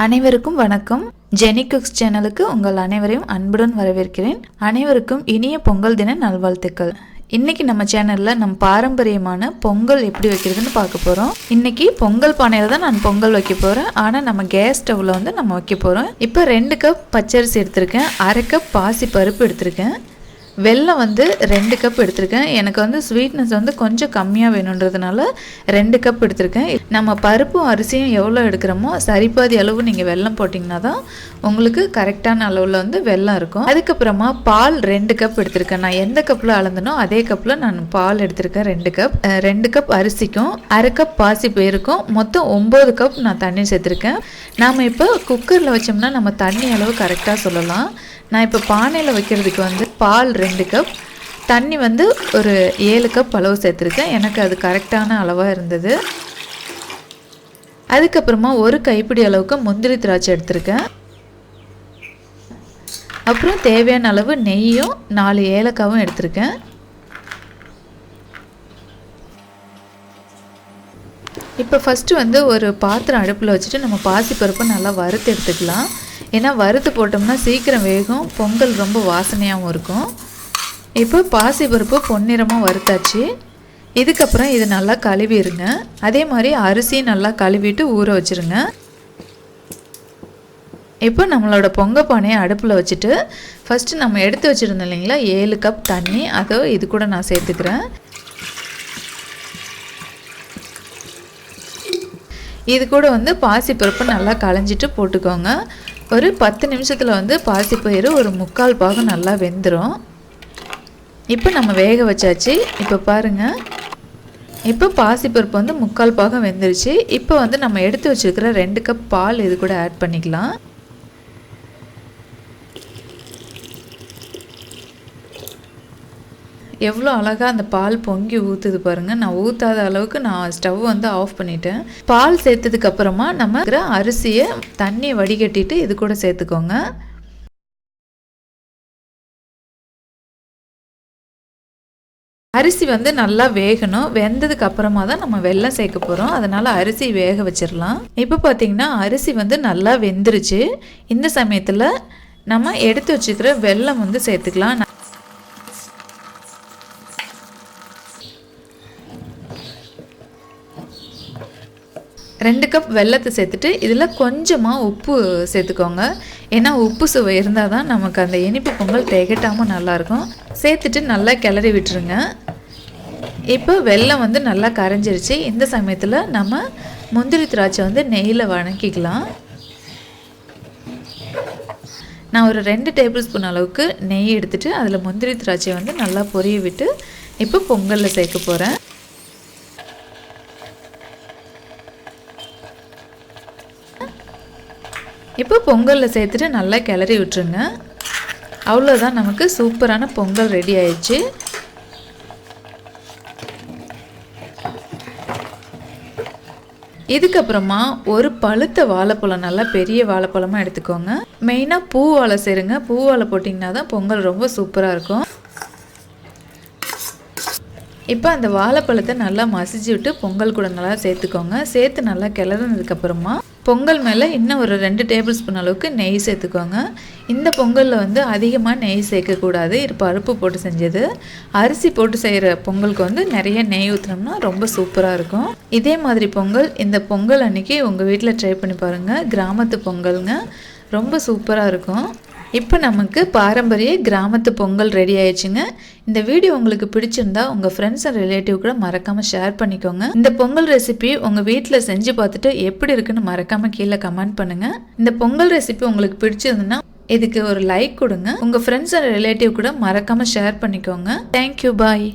அனைவருக்கும் வணக்கம். Jenny cooks சேனலுக்கு உங்கள் அனைவரையும் அன்புடன் வரவேற்கிறேன். அனைவருக்கும் இனிய பொங்கல் தின நல்வாழ்த்துக்கள். இன்னைக்கு நம்ம சேனல்ல நம்ம பாரம்பரியமான பொங்கல் எப்படி வைக்கிறதுன்னு பார்க்க போறோம். இன்னைக்கு பொங்கல் பானையில தான் நான் பொங்கல் வைக்க போறேன். ஆனா நம்ம கேஸ் ஸ்டவ்ல வந்து நம்ம வைக்க போறோம். இப்போ 2 கப் பச்சரிசி எடுத்திருக்கேன், 1/2 கப் பாசி பருப்பு எடுத்திருக்கேன், வெல்லம் வந்து 2 கப் எடுத்திருக்கேன். எனக்கு வந்து ஸ்வீட்னஸ் வந்து கொஞ்சம் கம்மியாக வேணுன்றதுனால 2 கப் எடுத்திருக்கேன். நம்ம பருப்பும் அரிசியும் எவ்வளோ எடுக்கிறோமோ சரிபாதி அளவு நீங்கள் வெல்லம் போட்டிங்கன்னா தான் உங்களுக்கு கரெக்டான அளவில் வந்து வெல்லம் இருக்கும். அதுக்கப்புறமா பால் 2 கப் எடுத்திருக்கேன். நான் எந்த கப்பில் அளந்தனோ அதே கப்பில் நான் பால் எடுத்திருக்கேன் 2 கப். 2 கப் அரிசிக்கும் 1/2 கப் பாசி பயிருக்கும் மொத்தம் 9 கப் நான் தண்ணி சேர்த்துருக்கேன். நாம் இப்போ குக்கரில் வச்சோம்னா நம்ம தண்ணி அளவு கரெக்டாக சொல்லலாம். நான் இப்போ பானையில் வைக்கிறதுக்கு வந்து பால் 2 கப், தண்ணி வந்து ஒரு 7 கப் அளவு சேர்த்துருக்கேன். எனக்கு அது கரெக்டான அளவாக இருந்தது. அதுக்கப்புறமா ஒரு கைப்பிடி அளவுக்கு முந்திரி திராட்சை எடுத்திருக்கேன். அப்புறம் தேவையான அளவு நெய்யும் 4 ஏலக்காவும் எடுத்திருக்கேன். இப்போ ஃபஸ்ட்டு வந்து ஒரு பாத்திரம் அடுப்பில் வச்சுட்டு நம்ம பாசிப்பருப்பை நல்லா வறுத்து எடுத்துக்கலாம். ஏன்னா வறுத்து போட்டோம்னா சீக்கிரம் வேகும், பொங்கல் ரொம்ப வாசனையாகவும் இருக்கும். இப்போ பாசிப்பருப்பு பொன்னிறமாக வறுத்தாச்சு. இதுக்கப்புறம் இது நல்லா கழுவிடுங்க. அதே மாதிரி அரிசியும் நல்லா கழுவிட்டு ஊற வச்சுருங்க. இப்போ நம்மளோட பொங்க பானையை அடுப்பில் வச்சுட்டு ஃபஸ்ட்டு நம்ம எடுத்து வச்சுருந்தோம் இல்லைங்களா 7 கப் தண்ணி, அதோ இது கூட நான் சேர்த்துக்கிறேன். இது கூட வந்து பாசிப்பருப்பு நல்லா களைஞ்சிட்டு போட்டுக்கோங்க. ஒரு 10 நிமிஷத்தில் வந்து பாசிப்பயிறு ஒரு 3/4 பாகம் நல்லா வெந்துடும். இப்போ நம்ம வேக வச்சாச்சு. இப்போ பாருங்கள், இப்போ பாசிப்பருப்பு வந்து 3/4 பாகம் வெந்துருச்சு. இப்போ வந்து நம்ம எடுத்து வச்சுருக்கிற 2 கப் பால் இது கூட ஆட் பண்ணிக்கலாம். எவ்வளோ அழகாக அந்த பால் பொங்கி ஊற்றுது பாருங்கள். நான் ஊற்றாத அளவுக்கு நான் ஸ்டவ் வந்து ஆஃப் பண்ணிட்டேன். பால் சேர்த்ததுக்கு அப்புறமா நம்ம அரிசியை தண்ணியை வடிகட்டிட்டு இது கூட சேர்த்துக்கோங்க. அரிசி வந்து நல்லா வேகணும். வெந்ததுக்கு அப்புறமா தான் நம்ம வெல்லம் சேர்க்க போகிறோம். அதனால் அரிசி வேக வச்சிடலாம். இப்போ பார்த்தீங்கன்னா அரிசி வந்து நல்லா வெந்துருச்சு. இந்த சமயத்தில் நம்ம எடுத்து வச்சுக்கிற வெல்லம் வந்து சேர்த்துக்கலாம். 2 கப் வெல்லத்தை சேர்த்துட்டு இதில் கொஞ்சமாக உப்பு சேர்த்துக்கோங்க. ஏன்னா உப்பு சுவை இருந்தால் தான் நமக்கு அந்த இனிப்பு பொங்கல் திகட்டாமல் நல்லாயிருக்கும். சேர்த்துட்டு நல்லா கிளறி விட்டுருங்க. இப்போ வெல்லம் வந்து நல்லா கரைஞ்சிருச்சு. இந்த சமயத்தில் நம்ம முந்திரி திராட்சை வந்து நெய்யில் வணக்கிக்கலாம். நான் ஒரு 2 டேபிள் ஸ்பூன் அளவுக்கு நெய் எடுத்துகிட்டு அதில் முந்திரி திராட்சை வந்து நல்லா பொரிய விட்டு இப்போ பொங்கலில் சேர்க்க போகிறேன். இப்போ பொங்கலில் சேர்த்துட்டு நல்லா கிளறி விட்டுருங்க. அவ்வளோதான், நமக்கு சூப்பரான பொங்கல் ரெடி ஆயிடுச்சு. இதுக்கப்புறமா ஒரு பழுத்த வாழைப்பழம், நல்லா பெரிய வாழைப்பழமாக எடுத்துக்கோங்க. மெயினாக பூ வாழை சேருங்க. பூ வாழை போட்டிங்கன்னா தான் பொங்கல் ரொம்ப சூப்பராக இருக்கும். இப்போ அந்த வாழைப்பழத்தை நல்லா மசிச்சு விட்டு பொங்கல் கூட நல்லா சேர்த்துக்கோங்க. சேர்த்து நல்லா கிளறினதுக்கப்புறமா பொங்கல் மேலே இன்னும் ஒரு 2 டேபிள் ஸ்பூன் அளவுக்கு நெய் சேர்த்துக்கோங்க. இந்த பொங்கலில் வந்து அதிகமாக நெய் சேர்க்கக்கூடாது. இது பருப்பு போட்டு செஞ்சது. அரிசி போட்டு செய்கிற பொங்கலுக்கு வந்து நிறைய நெய் ஊற்றினோம்னா ரொம்ப சூப்பராக இருக்கும். இதே மாதிரி பொங்கல் இந்த பொங்கல் அன்றைக்கி உங்கள் வீட்டில் ட்ரை பண்ணி பாருங்கள். கிராமத்து பொங்கலுங்க, ரொம்ப சூப்பராக இருக்கும். இப்போ நமக்கு பாரம்பரிய கிராமத்து பொங்கல் ரெடி ஆயிடுச்சுங்க. இந்த வீடியோ உங்களுக்கு பிடிச்சிருந்தா உங்கள் ஃப்ரெண்ட்ஸ் அண்ட் ரிலேட்டிவ் கூட மறக்காமல் ஷேர் பண்ணிக்கோங்க. இந்த பொங்கல் ரெசிபி உங்கள் வீட்டில் செஞ்சு பார்த்துட்டு எப்படி இருக்குன்னு மறக்காமல் கீழே கமெண்ட் பண்ணுங்கள். இந்த பொங்கல் ரெசிபி உங்களுக்கு பிடிச்சிருந்துன்னா இதுக்கு ஒரு லைக் கொடுங்க. உங்கள் ஃப்ரெண்ட்ஸ் அண்ட் ரிலேட்டிவ் கூட மறக்காமல் ஷேர் பண்ணிக்கோங்க. தேங்க்யூ, பாய்.